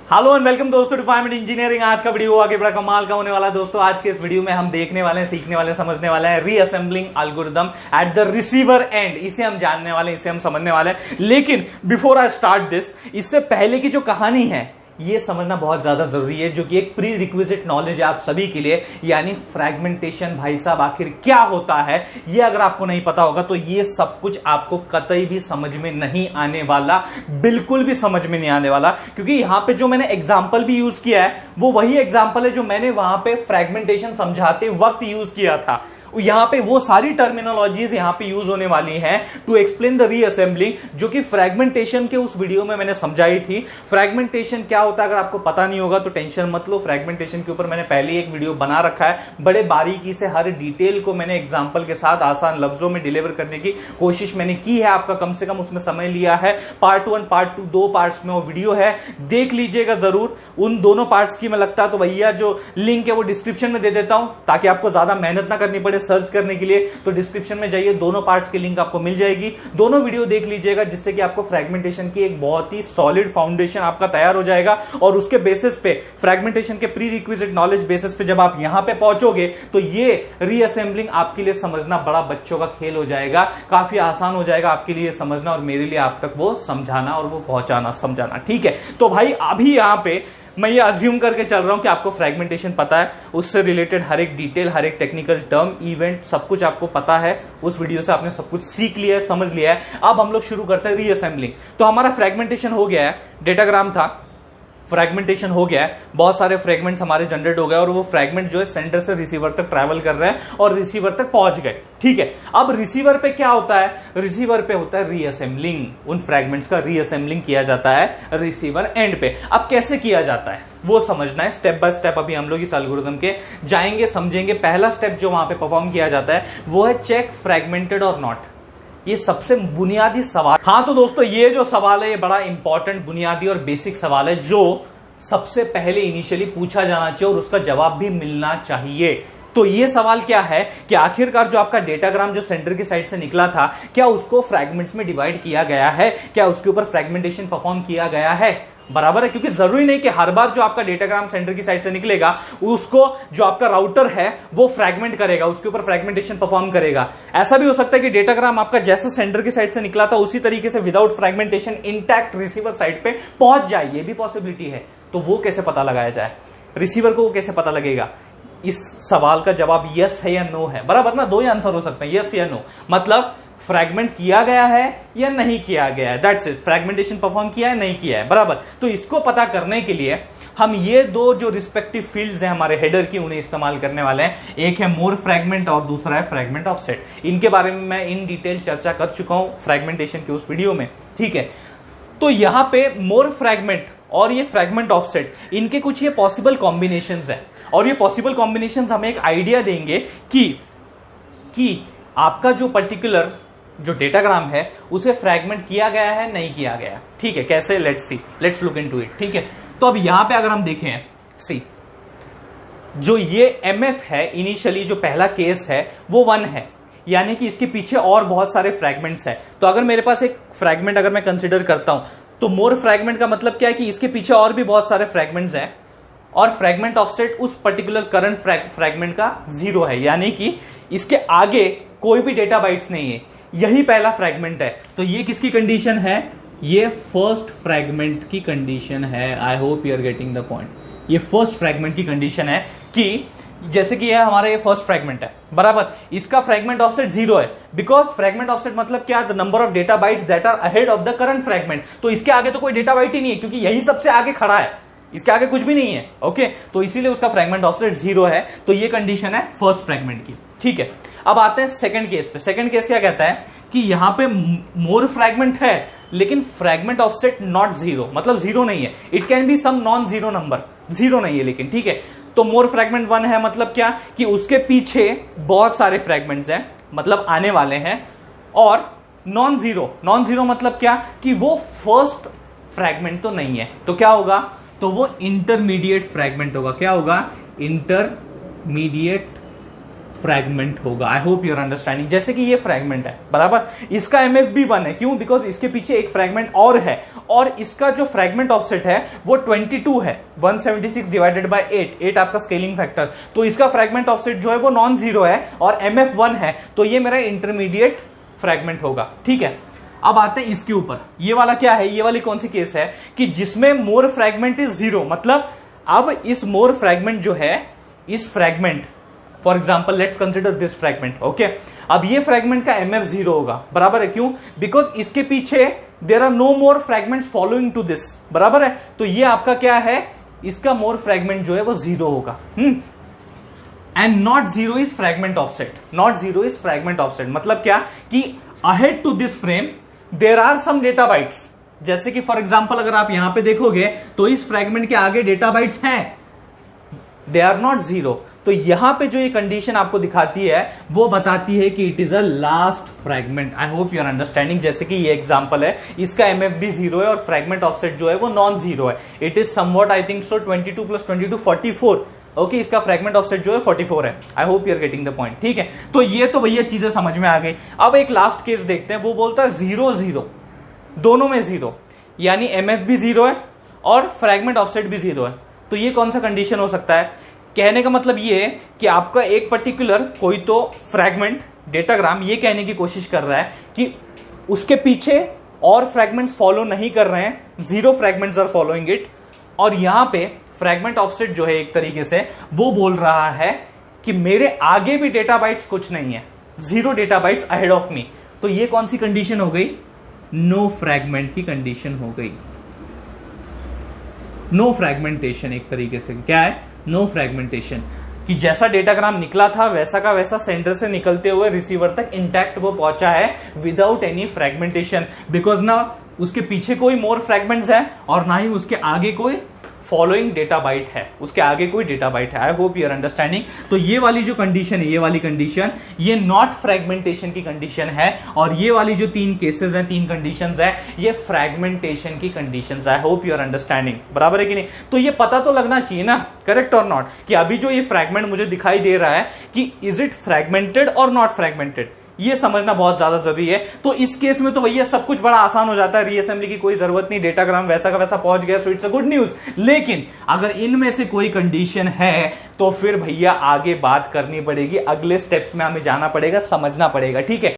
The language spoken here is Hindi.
हेलो एंड वेलकम दोस्तों टू 5 मिनट इंजीनियरिंग। आज का वीडियो आगे बड़ा कमाल का होने वाला है दोस्तों। आज के इस वीडियो में हम देखने वाले हैं, सीखने वाले हैं, समझने वाले हैं reassembling algorithm at the receiver and. इसे हम जानने वाले हैं, इसे हम समझने वाले हैं। लेकिन बिफोर आई स्टार्ट दिस, इससे पहले की जो कहानी है ये समझना बहुत ज्यादा जरूरी है, जो कि एक प्री रिक्विजिट नॉलेज है आप सभी के लिए, यानी फ्रैगमेंटेशन। भाई साहब आखिर क्या होता है ये अगर आपको नहीं पता होगा तो ये सब कुछ आपको कतई भी समझ में नहीं आने वाला, बिल्कुल भी समझ में नहीं आने वाला। क्योंकि यहां पे जो मैंने एग्जांपल भी यूज किया है वो वही एग्जांपल है जो मैंने वहां पे फ्रैगमेंटेशन समझाते वक्त यूज किया था। यहां पे वो सारी टर्मिनोलॉजीज यहां पे यूज होने वाली हैं टू एक्सप्लेन द रीअसेंबलिंग, जो कि फ्रैगमेंटेशन के उस वीडियो में मैंने समझाई थी। फ्रैगमेंटेशन क्या होता है अगर आपको पता नहीं होगा तो टेंशन मत लो, फ्रैगमेंटेशन के ऊपर मैंने पहले ही एक वीडियो बना रखा है। बड़े बारीकी से हर डिटेल को मैंने एग्जांपल के साथ आसान लफ्जों में डिलीवर करने की कोशिश मैंने की है। आपका कम से कम उसमें समय लिया है। पार्ट 1 पार्ट 2 दो पार्ट्स में वो वीडियो है, देख लीजिएगा जरूर। उन दोनों पार्ट्स की मैं लगता है तो भैया जो लिंक है वो डिस्क्रिप्शन में दे देता हूं, ताकि आपको ज्यादा मेहनत ना करनी पड़े सर्च करने के लिए। तो डिस्क्रिप्शन में जाइए, दोनों पार्ट्स की लिंक आपको मिल जाएगी, दोनों वीडियो देख लीजिएगा, जिससे कि आपको फ्रैगमेंटेशन की एक बहुत ही सॉलिड फाउंडेशन आपका तैयार हो जाएगा। और उसके बेसिस पे, फ्रैगमेंटेशन के प्री रिक्विजिट नॉलेज बेसिस पे जब आप यहां पे पहुंचोगे तो ये रीअसेंबलिंग आपके लिए समझना बड़ा बच्चों का खेल हो जाएगा। काफी आसान हो जाएगा आपके लिए समझना और मेरे लिए आप तक वो समझाना और वो पहुंचाना, समझाना। ठीक है, तो भाई अभी यहां पे मैं ये अज्यूम करके चल रहा हूं कि आपको फ्रैगमेंटेशन पता है, उससे रिलेटेड हर एक डिटेल, हर एक टेक्निकल टर्म, इवेंट, सब कुछ आपको पता है। उस वीडियो से आपने सब कुछ सीख लिया है, समझ लिया है। अब हम लोग शुरू करते हैं रीअसेंबलिंग। तो हमारा फ्रैगमेंटेशन हो गया है, डेटाग्राम था, फ्रैगमेंटेशन हो गया है, बहुत सारे फ्रैगमेंट्स हमारे जनरेट हो गए और वो फ्रैगमेंट जो है सेंडर से रिसीवर तक ट्रैवल कर रहे हैं और रिसीवर तक पहुंच गए। ठीक है, अब रिसीवर पे क्या होता है? रिसीवर पे होता है रीअसेंबलिंग। उन फ्रैगमेंट्स का रीअसेंबलिंग किया जाता है रिसीवर एंड पे। अब कैसे किया जाता है वो समझना है, स्टेप बाय स्टेप अभी हम लोग इस एल्गोरिथम के जाएंगे, समझेंगे। पहला स्टेप जो वहां पे परफॉर्म किया जाता है वो है चेक फ्रैगमेंटेड और नॉट। ये सबसे बुनियादी सवाल। हाँ तो दोस्तों ये जो सवाल है ये बड़ा इंपॉर्टेंट, बुनियादी और बेसिक सवाल है, जो सबसे पहले इनिशियली पूछा जाना चाहिए और उसका जवाब भी मिलना चाहिए। तो ये सवाल क्या है कि आखिरकार जो आपका डेटाग्राम जो सेंटर की साइड से निकला था, क्या उसको फ्रैगमेंट्स में डिवाइड किया गया है? क्या उसके ऊपर फ्रैगमेंटेशन परफॉर्म किया गया है? बराबर है, क्योंकि जरूरी नहीं कि हर बार जो आपका डेटाग्राम सेंटर की साइड से निकलेगा उसको जो आपका राउटर है वो फ्रैगमेंट करेगा, उसके ऊपर फ्रैगमेंटेशन परफॉर्म करेगा। ऐसा भी हो सकता है कि डेटाग्राम आपका जैसे सेंटर की साइड से निकला था उसी तरीके से without fragmentation intact receiver side पे पहुंच जाए, ये भी पॉसिबिलिटी है। तो वो कैसे पता लगाया जाए? रिसीवर को वो कैसे पता लगेगा? इस सवाल का जवाब यस है या नो है। बराबर ना, दो ही आंसर हो सकते हैं, यस या नो। मतलब फ्रैगमेंट किया गया है या नहीं किया गया है, दैट्स इट। फ्रैगमेंटेशन परफॉर्म किया है, नहीं किया है, बराबर। तो इसको पता करने के लिए हम ये दो जो रिस्पेक्टिव फील्ड्स हैं हमारे हेडर की, उन्हें इस्तेमाल करने वाले हैं। एक है मोर फ्रैगमेंट और दूसरा है फ्रैगमेंट ऑफसेट। इनके बारे में मैं इन डिटेल चर्चा कर चुका हूं फ्रैगमेंटेशन के उस वीडियो में। ठीक है, तो यहां पे मोर फ्रैगमेंट और ये फ्रैगमेंट ऑफसेट, इनके कुछ ये पॉसिबल कॉम्बिनेशंस हैं और ये पॉसिबल कॉम्बिनेशंस हमें एक आइडिया देंगे कि आपका जो पर्टिकुलर जो डेटाग्राम है उसे फ्रैगमेंट किया गया है, नहीं किया गया। ठीक है, कैसे? Let's look into it. ठीक है, तो अब यहां पे अगर हम देखें, सी जो ये एमएफ है, इनिशियली जो पहला केस है वो 1 है, यानी कि इसके पीछे और बहुत सारे फ्रैगमेंट्स हैं। तो अगर मेरे पास एक फ्रैगमेंट अगर मैं कंसिडर करता हूं तो मोर फ्रैगमेंट का मतलब क्या है कि इसके पीछे और भी बहुत सारे फ्रैगमेंट्स हैं और फ्रैगमेंट ऑफसेट उस पर्टिकुलर करंट फ्रैगमेंट का 0 है, यानी कि इसके आगे कोई भी डेटा बाइट्स नहीं है। यही पहला फ्रैगमेंट है। तो ये किसकी कंडीशन है? ये फर्स्ट फ्रैगमेंट की कंडीशन है। I hope you are getting the point. ये फर्स्ट फ्रैगमेंट की कंडीशन है कि जैसे कि ये हमारा ये फर्स्ट फ्रैगमेंट है, बराबर। इसका फ्रैगमेंट ऑफसेट 0 है, बिकॉज फ्रैगमेंट ऑफसेट मतलब क्या? The number of data bytes that are ahead of the current fragment. तो इसके आगे तो कोई डेटा बाइट ही नहीं है, क्योंकि यही सबसे आगे खड़ा है, इसके आगे कुछ भी नहीं है। ओके, तो इसीलिए उसका फ्रैगमेंट ऑफसेट 0 है। तो ये कंडीशन है फर्स्ट फ्रैगमेंट की। ठीक है, अब आते हैं सेकंड केस पे। सेकंड केस क्या कहता है कि यहां पे मोर फ्रैगमेंट है लेकिन फ्रैगमेंट ऑफसेट नॉट 0, मतलब 0 नहीं है। It can be some non 0 number, 0 नहीं है लेकिन। ठीक है, तो मोर फ्रैगमेंट 1 है, मतलब क्या कि उसके पीछे बहुत सारे फ्रैगमेंट्स हैं, मतलब आने वाले हैं। और नॉन जीरो मतलब क्या कि वो फर्स्ट फ्रैगमेंट तो नहीं है। तो क्या होगा? तो वो इंटरमीडिएट फ्रैगमेंट होगा। क्या होगा? इंटरमीडिएट फ्रैगमेंट होगा। I hope your understanding. जैसे कि ये फ्रैगमेंट है बराबर, इसका एमएफ भी 1 है, क्यों? बिकॉज इसके पीछे एक फ्रैगमेंट और है, और इसका जो फ्रैगमेंट ऑफसेट है वो 22 है। 176 डिवाइडेड बाय 8 आपका स्केलिंग फैक्टर, तो इसका फ्रैगमेंट ऑफसेट जो है वो नॉन जीरो है और एमएफ 1 है, तो ये मेरा इंटरमीडिएट फ्रैगमेंट होगा। ठीक है, अब आते हैं इसके ऊपर। ये वाला क्या है? ये वाली कौन सी केस है कि जिसमें मोर फ्रैगमेंट इज जीरो, मतलब अब इस मोर फ्रैगमेंट जो है, इस fragment, for example let's consider this fragment, okay. अब ये फ्रैगमेंट का एमएफ 0 होगा, बराबर है, क्यों? बिकॉज इसके पीछे there are no more fragments following to this, बराबर है। तो ये आपका क्या है? इसका मोर फ्रैगमेंट जो है वो 0 होगा। And not 0 is fragment offset, not 0 is fragment offset, मतलब क्या कि ahead to this frame there are some data bytes. जैसे कि फॉर एग्जाम्पल अगर आप यहां पे देखोगे तो इस फ्रैगमेंट के आगे डेटा बाइट्स हैं, दे आर नॉट 0। तो यहां पे जो ये कंडीशन आपको दिखाती है वो बताती है कि it is a last fragment. I hope you are understanding. जैसे कि ये एग्जांपल है, इसका एमएफ भी 0 है और फ्रैगमेंट ऑफसेट जो है वो नॉन 0 है। It is somewhat I think so 22 + 22 44। Okay, इसका फ्रैगमेंट ऑफसेट जो है 44 है। I hope you are getting the point. ठीक है, तो ये तो भैया चीजें समझ में आ गई। अब एक लास्ट केस देखते हैं, वो बोलता है 0 0, दोनों में 0, यानी एमएफ भी 0 है और फ्रैगमेंट ऑफसेट भी 0 है। तो ये कौन सा कंडीशन हो सकता है? कहने का मतलब ये है कि आपका एक पर्टिकुलर कोई तो फ्रैगमेंट डेटाग्राम ये कहने की कोशिश कर रहा है कि उसके पीछे और फ्रैगमेंट्स फॉलो नहीं कर रहे हैं, 0 फ्रैगमेंट्स आर फॉलोइंग इट, और यहां पे फ्रैगमेंट ऑफसेट जो है एक तरीके से वो बोल रहा है कि मेरे आगे भी डेटा बाइट्स कुछ नहीं है, 0 data bytes ahead of me. तो ये कौन सी कंडीशन हो गई? नो फ्रैगमेंट की कंडीशन हो गई। नो फ्रैगमेंटेशन, एक तरीके से क्या है? नो फ्रैगमेंटेशन, कि जैसा डेटाग्राम निकला था वैसा का वैसा सेंटर से निकलते हुए रिसीवर तक इंटैक्ट वो पहुंचा है विदाउट एनी फ्रैगमेंटेशन, बिकॉज ना उसके पीछे कोई मोर फ्रैगमेंट्स है और ना ही उसके आगे कोई फॉलोइंग डेटा बाइट है, उसके आगे कोई डेटा बाइट है। I hope you are understanding. तो ये वाली जो कंडीशन है, ये वाली कंडीशन, ये नॉट फ्रैगमेंटेशन की कंडीशन है, और ये वाली जो 3 केसेस हैं, 3 कंडीशंस है, ये फ्रैगमेंटेशन की कंडीशंस है। I hope you are understanding, बराबर है कि नहीं? तो ये पता तो लगना चाहिए ना, करेक्ट और नॉट, कि अभी जो ये फ्रैगमेंट मुझे दिखाई दे रहा है कि इज इट फ्रैगमेंटेड और नॉट फ्रैगमेंटेड, ये समझना बहुत ज्यादा जरूरी है। तो इस केस में तो भैया सब कुछ बड़ा आसान हो जाता है, रीअसेंबली की कोई जरूरत नहीं, डेटाग्राम वैसा का वैसा पहुंच गया, so it's a good news. लेकिन अगर इनमें से कोई कंडीशन है तो फिर भैया आगे बात करनी पड़ेगी, अगले स्टेप्स में हमें जाना पड़ेगा, समझना पड़ेगा। ठीक है।